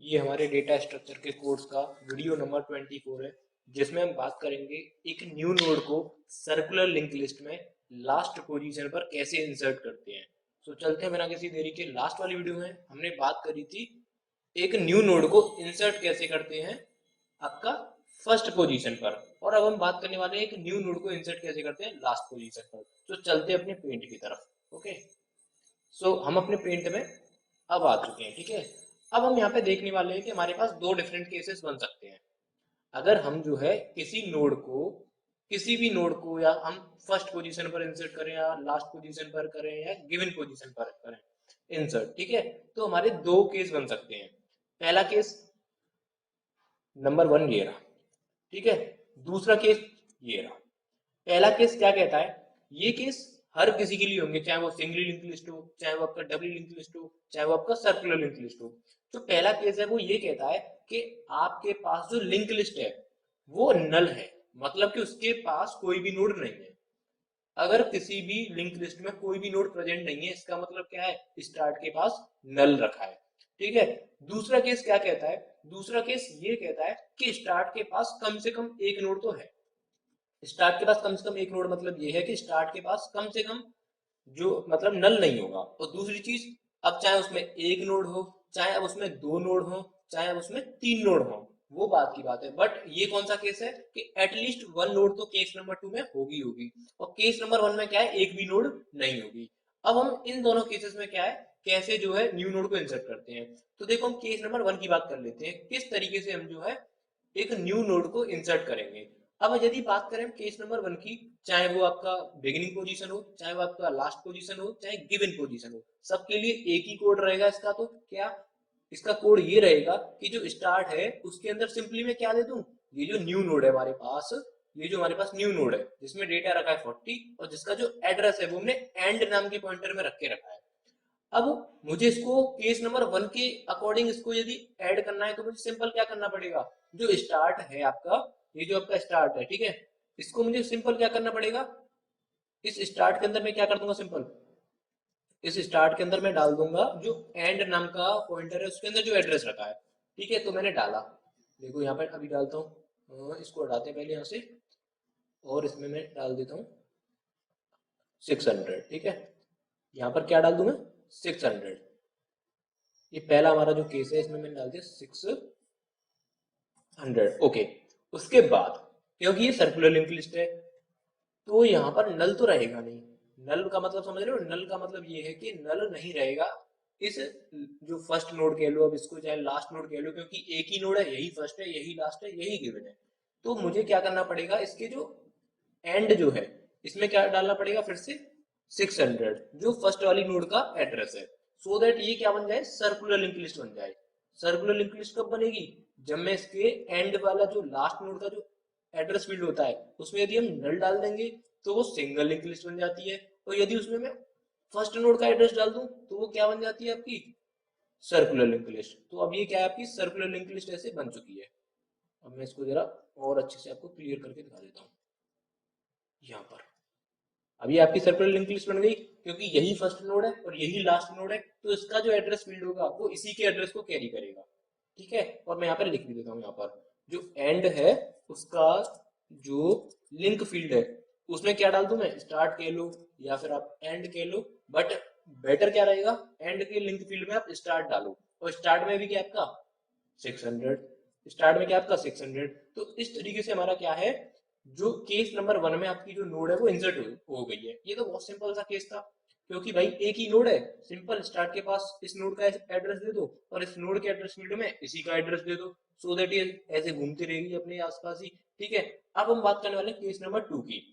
ये हमारे data structure के कोर्स का वीडियो नंबर 24 है, जिसमें हम बात करेंगे एक न्यू नोड को सर्कुलर लिंक लिस्ट में लास्ट पोजीशन पर कैसे इंसर्ट करते हैं। तो चलते हैं बिना किसी देरी के। लास्ट वाली वीडियो में हमने बात करी थी एक न्यू नोड को इंसर्ट कैसे करते हैं आपका फर्स्ट पोजीशन पर, और अब हम बात करने वाले हैं एक न्यू नोड को इंसर्ट कैसे करते हैं लास्ट पोजीशन पर। तो चलते हैं अपने पेंट की तरफ। ओके, सो हम अपने पेंट में अब आ चुके हैं। ठीक है, अब हम यहाँ पे देखने वाले हैं कि हमारे पास दो डिफरेंट केसेस बन सकते हैं। अगर हम जो है किसी भी नोड को या हम फर्स्ट पोजीशन पर इंसर्ट करें या लास्ट पोजीशन पर करें या गिवन पोजीशन पर करें इंसर्ट, ठीक है, तो हमारे दो केस बन सकते हैं। पहला केस नंबर 1 ये रहा, ठीक है। दूसरा केस ये रहा। पहला केस क्या कहता है, ये केस हर किसी के लिए होंगे, चाहे वो सिंगली लिंक लिस्ट हो, चाहे वो आपका डबली लिंक लिस्ट हो, चाहे वो आपका सर्कुलर लिंक लिस्ट हो। तो पहला केस है वो ये कहता है कि आपके पास जो लिंक लिस्ट है वो नल है, मतलब कि उसके पास कोई भी नोड नहीं है। अगर किसी भी लिंक लिस्ट में कोई भी नोड प्रेजेंट नहीं है, इसका मतलब क्या है, स्टार्ट के पास नल रखा है। ठीक है। दूसरा केस क्या कहता है, दूसरा केस ये कहता है कि स्टार्ट के पास कम से कम एक नोड तो है। स्टार्ट के पास कम से कम एक नोड मतलब ये है कि स्टार्ट के पास कम से कम जो मतलब नल नहीं होगा। और दूसरी चीज, अब चाहे उसमें एक नोड हो, चाहे अब उसमें दो नोड हो, चाहे अब उसमें तीन नोड हो, वो बात की बात है। बट ये कौन सा केस है कि एटलीस्ट वन नोड तो केस नंबर 2 में होगी, और केस नंबर 1 में क्या है, एक भी नोड नहीं होगी। अब हम इन दोनों केसेस में क्या है, कैसे जो है न्यू नोड को इंसर्ट करते हैं। तो देखो, हम केस नंबर 1 की बात कर लेते हैं, किस तरीके से हम जो है एक न्यू नोड को इंसर्ट करेंगे। अब यदि बात करें केस नंबर 1 की, चाहे वो आपका बिगिनिंग पोजीशन हो, चाहे वो आपका लास्ट पोजीशन हो, चाहे गिवन पोजीशन हो, सबके लिए एक ही कोड रहेगा इसका। तो क्या इसका कोड ये रहेगा कि जो स्टार्ट है उसके अंदर सिंपली मैं क्या दे दूं, ये जो न्यू नोड है हमारे पास, ये जो हमारे पास न्यू नोड है जिसमें डेटा रखा है 40, और जिसका जो एड्रेस है वो हमने एंड नाम के पॉइंटर में रख के रखा है। अब मुझे इसको केस नंबर 1 के अकॉर्डिंग इसको यदि ऐड करना है, तो मुझे सिंपल क्या करना पड़ेगा, जो स्टार्ट है आपका, ये जो आपका स्टार्ट है, ठीक है, इसको मुझे सिंपल क्या करना पड़ेगा, इस स्टार्ट के अंदर मैं क्या कर दूंगा, सिंपल इस स्टार्ट के अंदर मैं डाल दूंगा जो एंड नाम का पॉइंटर है उसके अंदर जो एड्रेस रखा है। ठीक है, तो मैंने डाला, देखो यहाँ पर अभी डालता हूँ, इसको हटाते हैं पहले यहाँ से, और इसमें मैं डाल देता हूँ 600। ठीक है, यहाँ पर क्या डाल दूं मैं, 600। ये पहला हमारा जो केस है इसमें मैंने डाल दिया 600। ओके, उसके बाद क्योंकि ये सर्कुलर लिंक लिस्ट है, तो यहाँ पर नल तो रहेगा नहीं। नल का मतलब समझ रहे हो, नल का मतलब ये है कि नल नहीं रहेगा इस जो फर्स्ट नोड कह लो, अब इसको चाहे लास्ट नोड कह लो, क्योंकि एक ही नोड है, यही फर्स्ट है, यही लास्ट है, यही गिवन है। तो मुझे क्या करना पड़ेगा, इसके जो एंड जो है इसमें क्या डालना पड़ेगा, फिर से 600 जो फर्स्ट वाली नोड का एड्रेस है, सो दैट ये क्या बन जाए, सर्कुलर लिंक लिस्ट बन जाए। सर्कुलर लिंक लिस्ट कब बनेगी, जब मैं इसके एंड वाला जो लास्ट नोड का जो एड्रेस फील्ड होता है उसमें यदि हम नल डाल देंगे तो वो सिंगल लिंक लिस्ट बन जाती है। और यदि उसमें मैं फर्स्ट नोड का एड्रेस डाल दूं तो वो क्या बन जाती है, आपकी सर्कुलर लिंक लिस्ट। तो अब ये क्या है, आपकी सर्कुलर लिंक लिस्ट ऐसे बन चुकी है। अब मैं इसको जरा और अच्छे से आपको क्लियर करके दिखा देता हूँ। यहाँ पर अभी आपकी सर्कुलर लिंक लिस्ट बन गई, क्योंकि यही फर्स्ट नोड है और यही लास्ट नोड है, तो इसका जो एड्रेस फील्ड होगा वो इसी के एड्रेस को कैरी करेगा। ठीक है, और मैं यहाँ पर लिख भी देता हूँ, यहाँ पर जो एंड है उसका जो लिंक फील्ड है उसमें क्या डाल दूं मैं, स्टार्ट कह लो या फिर आप एंड कह लो, बट बेटर क्या रहेगा, एंड के लिंक फील्ड में आप स्टार्ट डालो, और स्टार्ट में भी क्या आपका 600, स्टार्ट में क्या आपका 600। तो इस तरीके से हमारा क्या है, जो केस नंबर 1 में आपकी जो नोड है वो इंसर्ट हो गई है। ये तो बहुत सिंपल सा केस था, क्योंकि भाई एक ही नोड है, सिंपल स्टार्ट के पास इस नोड का एड्रेस दे दो और इस नोड के एड्रेस फील्ड में इसी का एड्रेस दे दो, सो दैट ये ऐसे घूमती रहेगी अपने आसपास ही। ठीक है, अब हम बात करने वाले केस नंबर 2 की,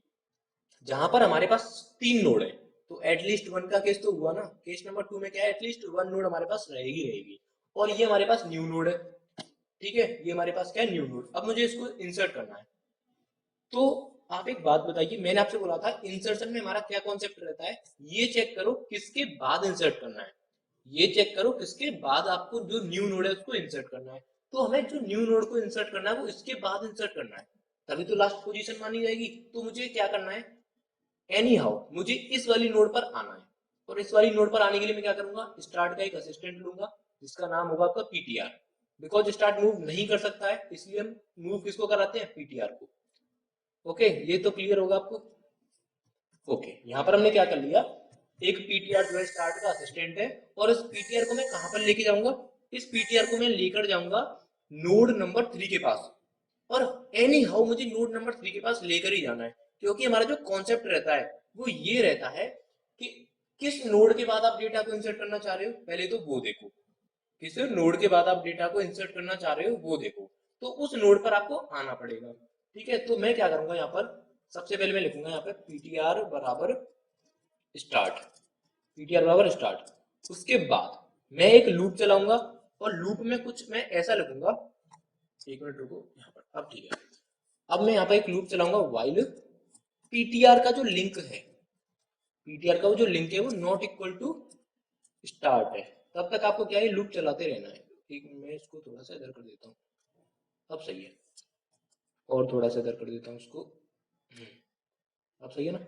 जहां पर हमारे पास तीन नोड है। तो एटलीस्ट वन का केस तो हुआ ना, केस नंबर 2 में क्या है, एटलीस्ट वन नोड हमारे पास रहेगी, और ये हमारे पास न्यू नोड है। ठीक है, ये हमारे पास क्या है, न्यू नोड। अब मुझे इसको इंसर्ट करना है। तो आप एक बात बताइए, मैंने आपसे बोला था इंसर्शन में हमारा क्या कॉन्सेप्ट रहता है, ये चेक करो किसके बाद इंसर्ट करना है, ये चेक करो किसके बाद आपको जो न्यू नोड है उसको इंसर्ट करना है। तो हमें जो न्यू नोड को इंसर्ट करना है वो इसके बाद इंसर्ट करना है, तभी तो लास्ट पोजीशन मानी जाएगी। तो मुझे क्या करना है, एनी हाउ मुझे इस वाली नोड पर आना है, और इस वाली नोड पर आने के लिए मैं क्या करूंगा, स्टार्ट का एक असिस्टेंट लूंगा जिसका नाम होगा आपका पीटीआर। बिकॉज स्टार्ट मूव नहीं कर सकता है, इसलिए हम मूव किसको कराते हैं, पीटीआर को। ओके, ये तो क्लियर होगा आपको। ओके, यहाँ पर हमने क्या कर लिया, एक पीटीआर जो है स्टार्ट का असिस्टेंट है, और इस पीटीआर को मैं कहां पर लेके जाऊंगा, इस पीटीआर को मैं लेकर जाऊंगा नोड नंबर 3 के पास। और एनी हाउ मुझे नोड नंबर 3 के पास लेकर ही जाना है, क्योंकि हमारा जो कॉन्सेप्ट रहता है वो ये रहता है कि किस नोड के बाद आप डेटा को इंसर्ट करना चाह रहे हो, पहले तो वो देखो, किस नोड के बाद आप डेटा को इंसर्ट करना चाह रहे हो वो देखो, तो उस नोड पर आपको आना पड़ेगा। ठीक है, तो मैं क्या करूंगा, यहाँ पर सबसे पहले मैं लिखूंगा यहाँ पे पीटीआर बराबर स्टार्ट, पीटीआर बराबर स्टार्ट। उसके बाद मैं एक लूप चलाऊंगा, और लूप में कुछ मैं ऐसा लिखूंगा, एक मिनट रुको यहाँ पर, अब ठीक है। अब मैं यहाँ पर एक लूप चलाऊंगा वाइल पीटीआर का जो लिंक है, पीटीआर का वो जो लिंक है वो नॉट इक्वल टू स्टार्ट है, तब तक आपको क्या है, लूप चलाते रहना है। ठीक, मैं इसको थोड़ा सा इधर कर देता हूँ, अब सही है, और थोड़ा सा इधर कर देता हूँ इसको, अब सही है ना,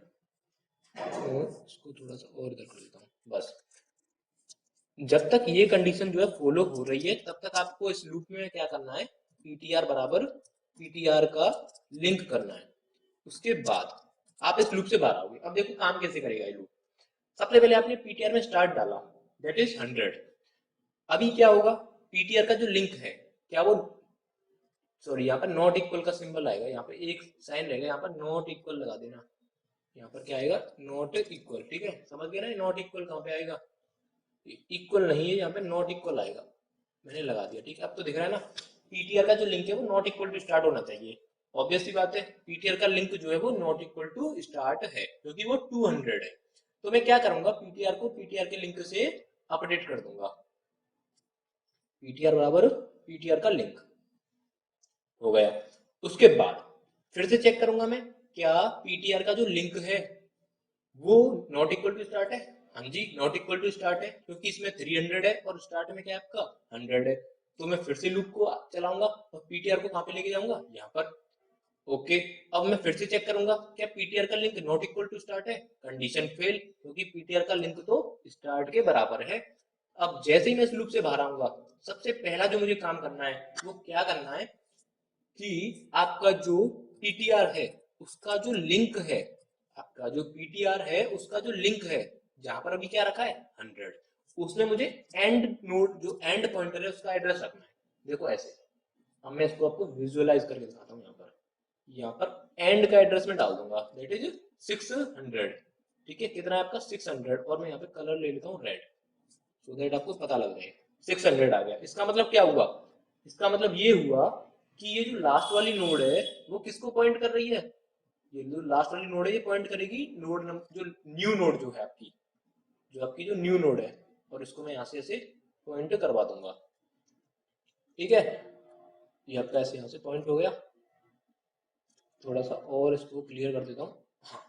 तो इसको थोड़ा सा और इधर कर देता हूँ बस। जब तक ये कंडीशन जो है फॉलो हो रही है, तब तक आपको इस लूप में क्या करना है, पीटीआर बराबर पीटीआर का लिंक करना है। उसके बाद आप इस लूप से बाहर आओगे। अब देखो काम कैसे करेगा ये लूप। सबसे पहले आपने पीटीआर में स्टार्ट डाला, दैट इज 100। अभी क्या होगा, पीटीआर का जो लिंक है, क्या वो, सॉरी यहाँ पर नॉट इक्वल का सिंबल आएगा, यहाँ पे एक साइन रहेगा, यहाँ पर नॉट इक्वल लगा देना, यहाँ पर क्या आएगा, नॉट इक्वल। ठीक है, समझ गए ना, नॉट इक्वल कहाँ पे आएगा, इक्वल नहीं है, यहाँ पे नॉट इक्वल आएगा, मैंने लगा दिया। ठीक है, अब तो दिख रहा है ना, पीटीआर का जो लिंक है वो नॉट इक्वल टू स्टार्ट होना चाहिए। ऑब्वियस सी बात है, पीटीआर का लिंक जो है वो नॉट इक्वल टू स्टार्ट है, क्योंकि वो 200 है। तो मैं क्या करूंगा, पीटीआर को पीटीआर के लिंक से अपडेट कर दूंगा, पीटीआर बराबर पीटीआर का लिंक हो गया। उसके बाद फिर से चेक करूंगा मैं, क्या पीटीआर का जो लिंक है वो नॉट इक्वल टू स्टार्ट है, हाँ जी नॉट इक्वल टू स्टार्ट है, क्योंकि इसमें 300 है और स्टार्ट में क्या है आपका 100 है। तो मैं फिर से लूप को चलाऊंगा और पीटीआर को कहाँ पे लेके जाऊंगा, यहाँ पर। ओके, अब मैं फिर से चेक करूंगा, क्या पीटीआर का link not equal to start है, कंडीशन फेल, क्योंकि पीटीआर का लिंक तो स्टार्ट के बराबर है। अब जैसे ही मैं इस लूप से बाहर आऊंगा, सबसे पहला जो मुझे काम करना है वो क्या करना है, कि आपका जो पीटीआर है उसका जो लिंक है, आपका जो पीटीआर है उसका जो लिंक है, जहां पर अभी क्या रखा है 100, उसमें मुझे एंड नोड, जो एंड पॉइंटर है उसका एड्रेस रखना है। देखो ऐसे, अब मैं इसको आपको विजुअलाइज करके दिखाता हूँ। यहाँ पर एंड का एड्रेस में डाल दूंगा, दैट इज 600। ठीक है, कितना है आपका 600, और मैं यहाँ पे कलर ले लेता हूँ रेड, सो दैट आपको पता लग जाए 600 आ गया। इसका मतलब क्या हुआ, इसका मतलब ये हुआ कि ये जो लास्ट वाली नोड है वो किसको पॉइंट कर रही है, ये जो लास्ट वाली नोड है ये पॉइंट करेगी नोड जो न्यू नोड जो है आपकी, जो आपकी जो न्यू नोड है, और इसको मैं यहाँ से ऐसे पॉइंट करवा दूंगा। ठीक है, ये आपका ऐसे यहाँ से पॉइंट हो गया, थोड़ा सा और इसको क्लियर कर देता हूँ। हाँ,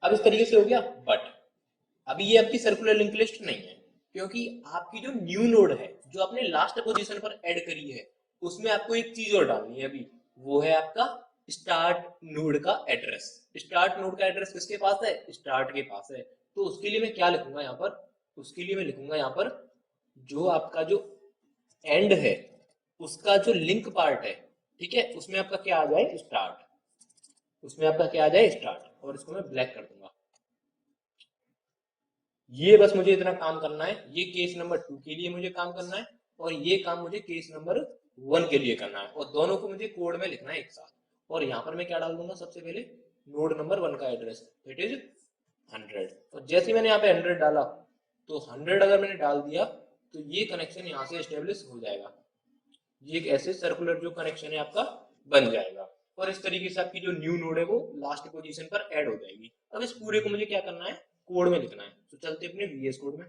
अब इस तरीके से हो गया। बट अभी ये आपकी सर्कुलर लिंक लिस्ट नहीं है, क्योंकि आपकी जो न्यू नोड है जो आपने लास्ट पोजीशन पर ऐड करी है, उसमें आपको एक चीज और डालनी है अभी, वो है आपका स्टार्ट नोड का एड्रेस। स्टार्ट नोड का एड्रेस किसके पास है, स्टार्ट के पास है। तो उसके लिए मैं क्या लिखूंगा यहाँ पर, उसके लिए मैं लिखूंगा यहाँ पर, जो आपका जो एंड है उसका जो लिंक पार्ट है, ठीक है, उसमें आपका क्या आ जाए स्टार्ट, उसमें आपका क्या आ जाए स्टार्ट, और इसको मैं ब्लैक कर दूंगा। ये बस मुझे इतना काम करना है, ये केस नंबर 2 के लिए मुझे काम करना है, और ये काम मुझे केस नंबर 1 के लिए करना है, और दोनों को मुझे कोड में लिखना है एक साथ। और यहाँ पर मैं क्या डाल दूंगा, सबसे पहले नोड नंबर 1 का एड्रेस, इट इज 100। और जैसे ही मैंने यहाँ पे 100 डाला, तो 100 अगर मैंने डाल दिया तो ये कनेक्शन यहाँ से एस्टेब्लिश हो जाएगा, ये एक ऐसे सर्कुलर जो कनेक्शन है आपका बन जाएगा, और इस तरीके से आपकी जो न्यू नोड है वो लास्ट पोजीशन पर ऐड हो जाएगी। अब इस पूरे को मुझे क्या करना है, कोड में लिखना है। तो चलते अपने वीएस कोड में।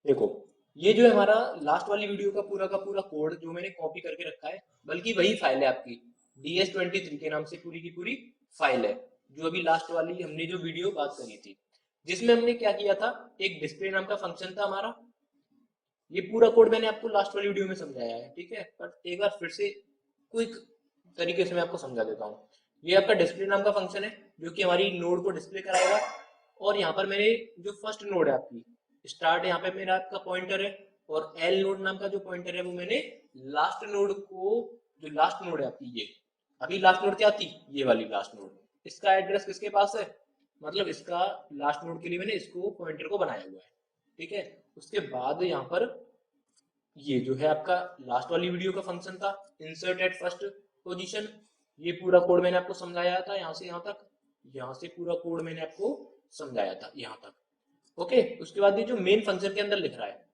देखो, ये जो है हमारा लास्ट वाली वीडियो का पूरा कोड जो मैंने कॉपी करके रखा है, बल्कि वही फाइल है आपकी DS23 के नाम से पूरी की पूरी फाइल है, जो अभी लास्ट वाली हमने जो वीडियो बात करी थी, जिसमें हमने क्या किया था, एक डिस्प्ले नाम का फंक्शन था हमारा। ये पूरा कोड मैंने आपको लास्ट वाली वीडियो में समझाया है, ठीक है, बट एक बार फिर से क्विक तरीके से मैं आपको समझा देता हूँ। ये आपका डिस्प्ले नाम का फंक्शन है जो कि हमारी नोड को डिस्प्ले कराएगा, और यहाँ पर मेरे जो फर्स्ट नोड है आपकी स्टार्ट, यहाँ पे मेरा आपका पॉइंटर है, और एल नोड नाम का जो पॉइंटर है वो मैंने लास्ट नोड को, जो लास्ट नोड है आपकी, ये अभी लास्ट नोड क्या थी, ये वाली लास्ट नोड, इसका एड्रेस किसके पास है, मतलब इसका लास्ट नोड के लिए मैंने इसको पॉइंटर को बनाया हुआ है। ठीक है, उसके बाद यहाँ पर ये जो है आपका लास्ट वाली वीडियो का फंक्शन था, इंसर्ट एट फर्स्ट पोजीशन। ये पूरा कोड मैंने आपको समझाया था यहाँ से यहाँ तक, यहाँ से पूरा कोड मैंने आपको समझाया था यहाँ तक। ओके, उसके बाद ये जो मेन फंक्शन के अंदर लिख रहा है,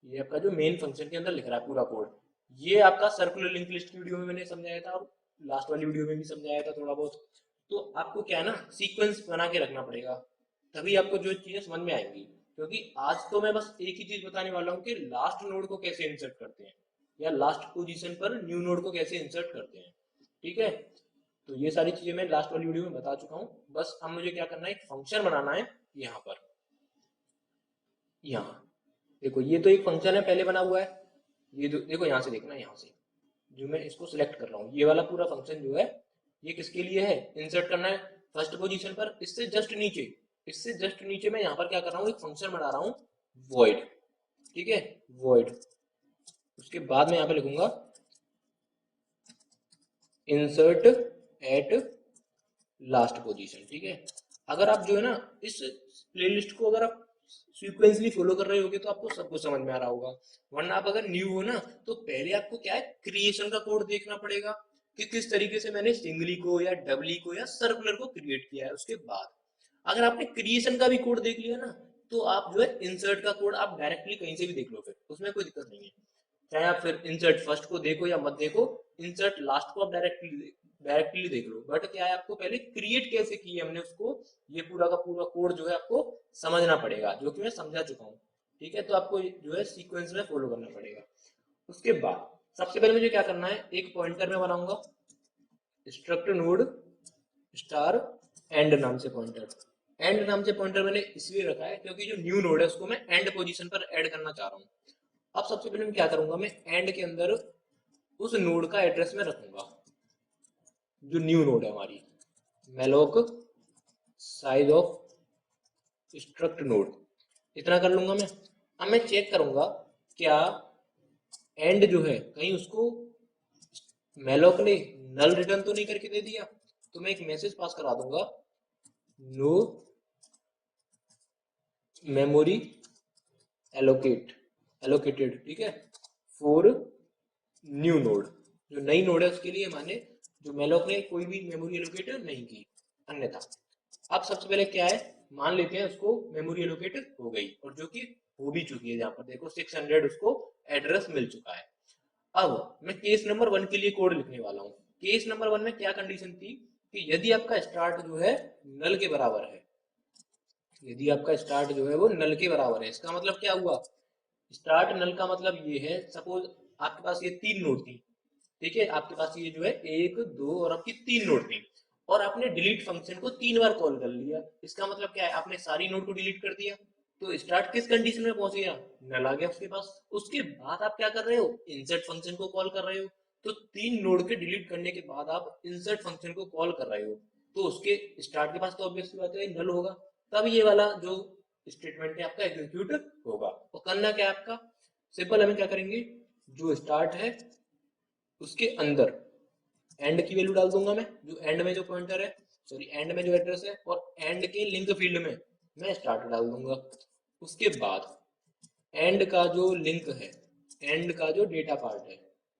ये आपका जो मेन फंक्शन के अंदर लिख रहा है पूरा कोड, ये आपका सर्कुलर लिंक लिस्ट की वीडियो में मैंने समझाया था और लास्ट वाली वीडियो में भी समझाया था थोड़ा बहुत। तो आपको क्या है ना, सीक्वेंस बना के रखना पड़ेगा, तभी आपको जो चीजें समझ में आएंगी। क्योंकि आज तो मैं बस एक ही चीज बताने वाला हूँ कि लास्ट नोड को कैसे इंसर्ट करते हैं, या लास्ट पोजीशन पर न्यू नोड को कैसे इंसर्ट करते हैं। ठीक है, तो ये सारी चीजें मैं लास्ट वाली वीडियो में बता चुका हूँ। बस अब मुझे क्या करना है, एक फंक्शन बनाना है यहाँ पर। यहाँ देखो, ये तो एक फंक्शन है पहले बना हुआ है, ये देखो यहाँ से देखना, यहाँ से जो मैं इसको सिलेक्ट कर रहा हूँ, ये वाला पूरा फंक्शन जो है ये किसके लिए है, इंसर्ट करना है फर्स्ट पोजीशन पर। इससे जस्ट नीचे, इससे जस्ट नीचे मैं यहाँ पर क्या कर रहा हूँ, एक फंक्शन बना रहा हूँ void। ठीक है, void, उसके बाद मैं यहाँ पे लिखूंगा इंसर्ट एट लास्ट पोजीशन। ठीक है, अगर आप जो है ना इस प्लेलिस्ट को अगर आप सीक्वेंसली फॉलो कर रहे होगे तो आपको सब कुछ समझ में आ रहा होगा। वरना आप अगर न्यू हो ना, तो पहले आपको क्या है, क्रिएशन का कोड देखना पड़ेगा कि किस तरीके से मैंने सिंगली को या डबली को या सर्कुलर को क्रिएट किया है। उसके बाद अगर आपने क्रिएशन का भी कोड देख लिया ना, तो आप जो है इंसर्ट का कोड आप डायरेक्टली कहीं से भी देख लो, फिर उसमें कोई दिक्कत नहीं है। चाहे आप फिर इंसर्ट फर्स्ट को देखो या मत देखो, इंसर्ट लास्ट को आप डायरेक्टली देख लो। बट क्या है, आपको पहले क्रिएट कैसे किए हमने उसको, ये पूरा का पूरा कोड जो है आपको समझना पड़ेगा, जो कि मैं समझा चुका हूँ। ठीक है, तो आपको जो है सीक्वेंस में फॉलो करना पड़ेगा। उसके बाद सबसे पहले मुझे क्या करना है, एक पॉइंटर में बनाऊंगा स्ट्रक्ट नोड स्टार एंड नाम से पॉइंटर। एंड नाम से पॉइंटर मैंने इसलिए रखा है क्योंकि जो न्यू नोड है उसको मैं एंड पोजीशन पर ऐड करना चाह रहा हूँ। अब सबसे पहले मैं क्या करूंगा, मैं एंड के अंदर उस नोड का एड्रेस में रखूंगा, जो न्यू नोड है हमारी, malloc size of struct node, इतना कर लूंगा मैं। अब मैं चेक करूंगा क्या एंड जो है कहीं उसको मेलोक ने नल रिटर्न तो नहीं करके दे दिया। तो मैं एक मैसेज पास करा दूंगा, नो मेमोरी एलोकेटेड। ठीक है, फॉर न्यू नोड, जो नई नोड है उसके लिए माने जो मेलोक ने कोई भी मेमोरी एलोकेट नहीं की, अन्यथा। अब सबसे पहले क्या है, मान लेते हैं उसको मेमोरी एलोकेट हो गई, और जो कि हो भी चुकी है, जहां पर देखो 600 उसको एड्रेस मिल चुका है। अब मैं केस नंबर 1 के लिए कोड लिखने वाला हूँ। केस नंबर 1 में क्या कंडीशन थी कि यदि आपका स्टार्ट जो है नल के बराबर है, यदि आपका स्टार्ट जो है वो नल के बराबर है, इसका मतलब क्या हुआ, स्टार्ट नल का मतलब ये है, सपोज आपके पास ये 3 नोड थी। ठीक है, आपके पास ये जो है 1 2 और आपकी 3 नोड थी, और आपने डिलीट फंक्शन को 3 बार कॉल कर लिया। इसका मतलब क्या है, आपने सारी नोड को डिलीट कर दिया, तो स्टार्ट किस कंडीशन में पहुंच गया, नल आ गया उसके पास। उसके बाद आप क्या कर रहे हो, इंसर्ट फंक्शन को कॉल कर रहे हो। तो 3 नोड के डिलीट करने के बाद आप इंसर्ट फंक्शन को कॉल कर रहे हो, तो उसके स्टार्ट के पास तो ऑब्वियस बात है नल होगा, तब ये वाला जो स्टेटमेंट है आपका एग्जीक्यूट होगा। और करना क्या है आपका, सिंपल, हमें क्या करेंगे, जो स्टार्ट है उसके अंदर एंड की वैल्यू डाल दूंगा मैं, जो एंड में जो पॉइंटर है, सॉरी एंड में जो एड्रेस है, और एंड के लिंक फील्ड में मैं स्टार्ट डाल दूंगा। उसके बाद एंड का जो लिंक है, एंड का जो डेटा पार्ट है,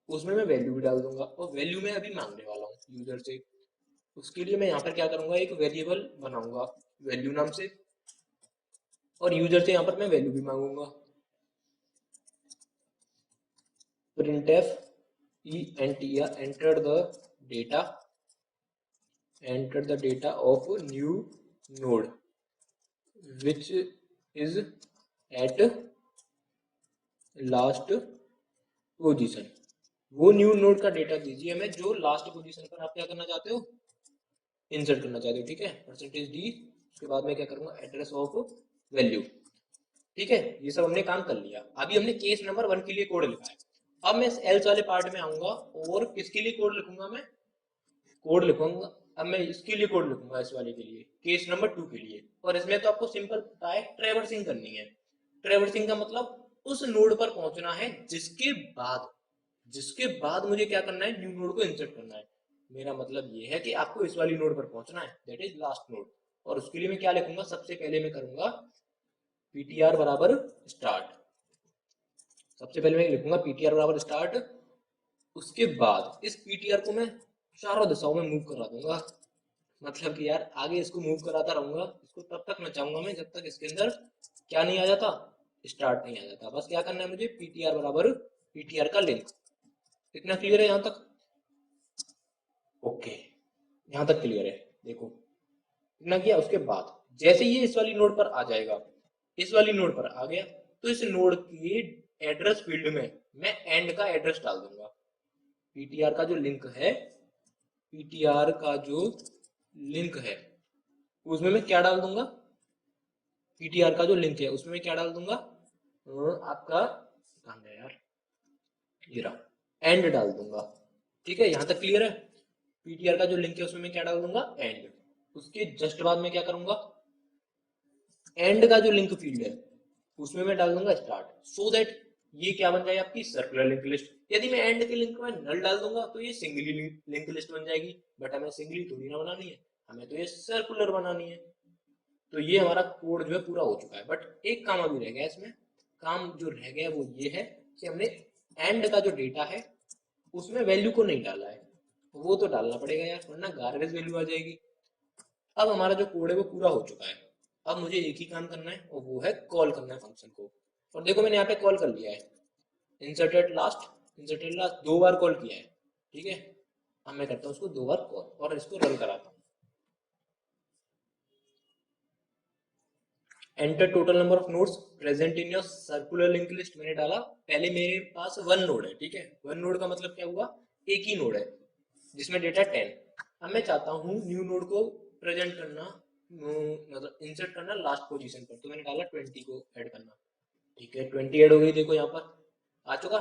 उसमें मैं वैल्यू भी डाल दूंगा, और वैल्यू मैं अभी मांगने वाला हूँ यूजर से। उसके लिए मैं यहाँ पर क्या करूंगा, एक वेरिएबल बनाऊंगा वैल्यू नाम से, और यूजर से यहाँ पर मैं वैल्यू भी मांगूंगा। printf enter the data of new node which is at last position। वो न्यू नोड का डेटा दीजिए हमें जो लास्ट पोजीशन पर आप क्या करना चाहते हो, इंसर्ट करना चाहते हो। ठीक है, %d, उसके बाद मैं क्या करूंगा, एड्रेस ऑफ वैल्यू। ठीक है, ये सब हमने काम कर लिया। अभी हमने केस नंबर 1 के लिए कोड लिखा है। अब मैं एल्स वाले पार्ट में आऊंगा, और किसके लिए कोड लिखूंगा, मैं कोड लिखूंगा, अब मैं इसके लिए कोड लिखूंगा, इस वाले के लिए, केस नंबर 2 के लिए। और इसमें तो आपको सिंपल पता है, ट्रेवर्सिंग करनी है। ट्रेवर्सिंग का मतलब उस नोड पर पहुंचना है जिसके बाद मुझे क्या करना है, न्यू नोड को इंसर्ट करना है। मेरा मतलब ये है कि आपको इस वाली नोड पर पहुंचना है, दैट इज लास्ट नोड। और उसके लिए मैं क्या लिखूंगा, सबसे पहले मैं करूंगा ptr बराबर स्टार्ट। सबसे पहले मैं लिखूंगा ptr बराबर स्टार्ट। उसके बाद इस ptr को मैं चारों दिशाओं में मूव करा दूंगा। मतलब कि यार आगे इसको मूव कराता रहूंगा, इसको तब तक नचाऊंगा मैं जब तक इसके अंदर क्या नहीं आ जाता, स्टार्ट नहीं आ जाता। बस क्या करना है मुझे, ptr बराबर ptr का लिंक। इतना क्लियर है यहाँ तक? ओके, यहाँ तक क्लियर है। देखो इतना किया, उसके बाद जैसे ये इस वाली नोड पर आ जाएगा, इस वाली नोड पर आ गया, तो इस नोड की एड्रेस फील्ड में मैं एंड का एड्रेस डाल दूंगा। पीटीआर का जो लिंक है, पीटीआर का जो लिंक है उसमें मैं क्या डाल दूंगा, पीटीआर का जो लिंक है उसमें मैं क्या डाल दूंगा, आपका कहाँ गया यार, ये रहा, एंड डाल दूंगा। ठीक है, यहाँ तक क्लियर है? पीटीआर का जो लिंक है उसमें मैं क्या डाल दूंगा, एंड। उसके जस्ट बाद में क्या करूंगा, एंड का जो लिंक फील्ड है उसमें मैं डाल दूंगा स्टार्ट, सो दैट ये क्या बन जाएगी, आपकी सर्कुलर लिंक लिस्ट। यदि मैं एंड के लिंक में नल डाल दूंगा तो ये सिंगली लिंक लिस्ट बन जाएगी, बट हमें सिंगली थोड़ी ना बनानी है, हमें तो ये सर्कुलर बनानी है। तो ये हमारा कोड जो है पूरा हो चुका है, बट एक काम अभी रह गया इसमें। काम जो रह गया वो ये है कि हमने एंड का जो डेटा है उसमें वैल्यू को नहीं डाला है, वो तो डालना पड़ेगा यार, वरना गार्बेज वैल्यू आ जाएगी। अब हमारा जो कोड है वो पूरा हो चुका है। अब मुझे एक ही काम करना है और वो है कॉल करना है फंक्शन को। और देखो मैंने यहाँ पे कॉल कर लिया है, इंसर्टेड लास्ट 2 बार कॉल किया है। ठीक है, अब मैं करता हूँ उसको 2 बार कॉल और इसको रन कराता हूँ। Enter total number of nodes present in your circular link list, मैंने डाला। पहले मेरे पास 1 नोड है, ठीक है, 1 नोड का मतलब क्या हुआ, एक ही नोड है जिसमें डेटा 10। अब मैं चाहता हूँ न्यू नोड को प्रेजेंट करना, मतलब इंसर्ट करना लास्ट पोजीशन पर, तो मैंने डाला 20 को ऐड करना। ठीक है, 20 ऐड हो गई, देखो यहाँ पर आ चुका।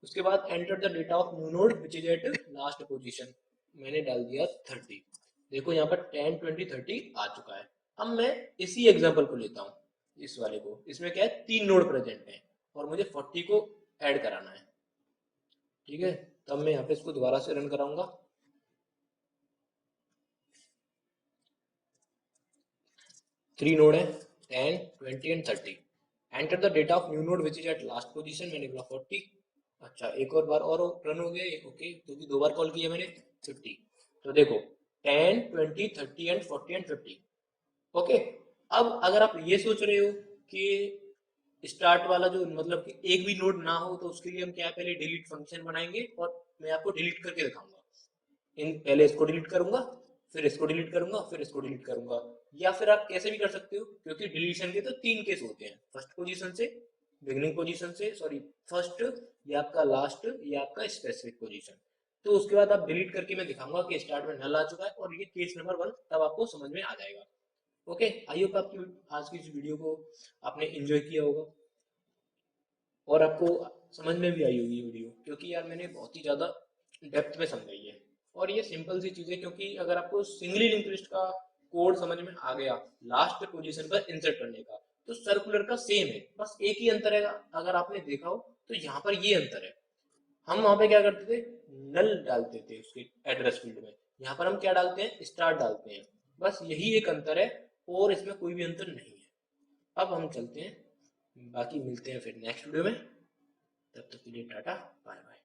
उसके बाद enter the data of new node which is at last position, मैंने डाल दिया 30। देखो यहाँ पर 10 20 30 आ चुका है। अब मैं इसी एग्जांपल को लेता हूँ, इस वाले को, इसमें क्या है 3 नोड प्रेजेंट है और मुझे 40 को ऐड कराना है। ठीक है, तब मैं यहाँ पे इसको दोबारा से रन कराऊंगा। थ्री नोड है, 10 20 and 30। Enter the data of new node which is at last position, मैंने बोला 40। अच्छा, एक और बार और रन हो गया, ओके, क्योंकि 2 बार कॉल किया मैंने, 50। तो देखो 10 20 30 एंड 40 एंड 50। ओके, अब अगर आप ये सोच रहे हो कि स्टार्ट वाला जो मतलब कि एक भी नोड ना हो, तो उसके लिए हम क्या, पहले डिलीट फंक्शन बनाएंगे और मैं आपको डिलीट करके दिखाऊंगा। पहले इसको डिलीट करूंगा, फिर इसको डिलीट करूंगा, फिर इसको डिलीट करूंगा। या फिर आप कैसे भी कर सकते हो, क्योंकि डिलीशन के तो 3 केस होते हैं, फर्स्ट पोजीशन से, बिगिनिंग पोजीशन से, सॉरी फर्स्ट, या आपका लास्ट, या आपका स्पेसिफिक पोजीशन। तो उसके बाद आप डिलीट करके मैं दिखाऊंगा कि स्टार्ट में नल आ चुका है और ये केस नंबर 1, तब आपको समझ में आ जाएगा। ओके, आई होप आपकी आज की इस वीडियो को आपने एंजॉय किया होगा और आपको समझ में भी आई होगी ये वीडियो, क्योंकि यार मैंने बहुत ही ज़्यादा डेप्थ में समझाई है। और ये सिंपल सी चीज़ है, क्योंकि अगर आपको सिंगली लिंक लिस्ट का कोड समझ में आ गया लास्ट पोजीशन पर इंसर्ट करने का, तो सर्कुलर का सेम है, बस एक ही अंतर है। अगर आपने देखा हो तो यहाँ पर ये अंतर है, हम वहाँ पे क्या करते थे, नल डालते थे उसके एड्रेस फील्ड में, यहाँ पर हम क्या डालते हैं, स्टार डालते हैं। बस यही एक अंतर है और इसमें कोई भी अंतर नहीं है। अब हम चलते हैं, बाकी मिलते हैं फिर नेक्स्ट वीडियो में। तब तक के लिए टाटा, बाय बाय।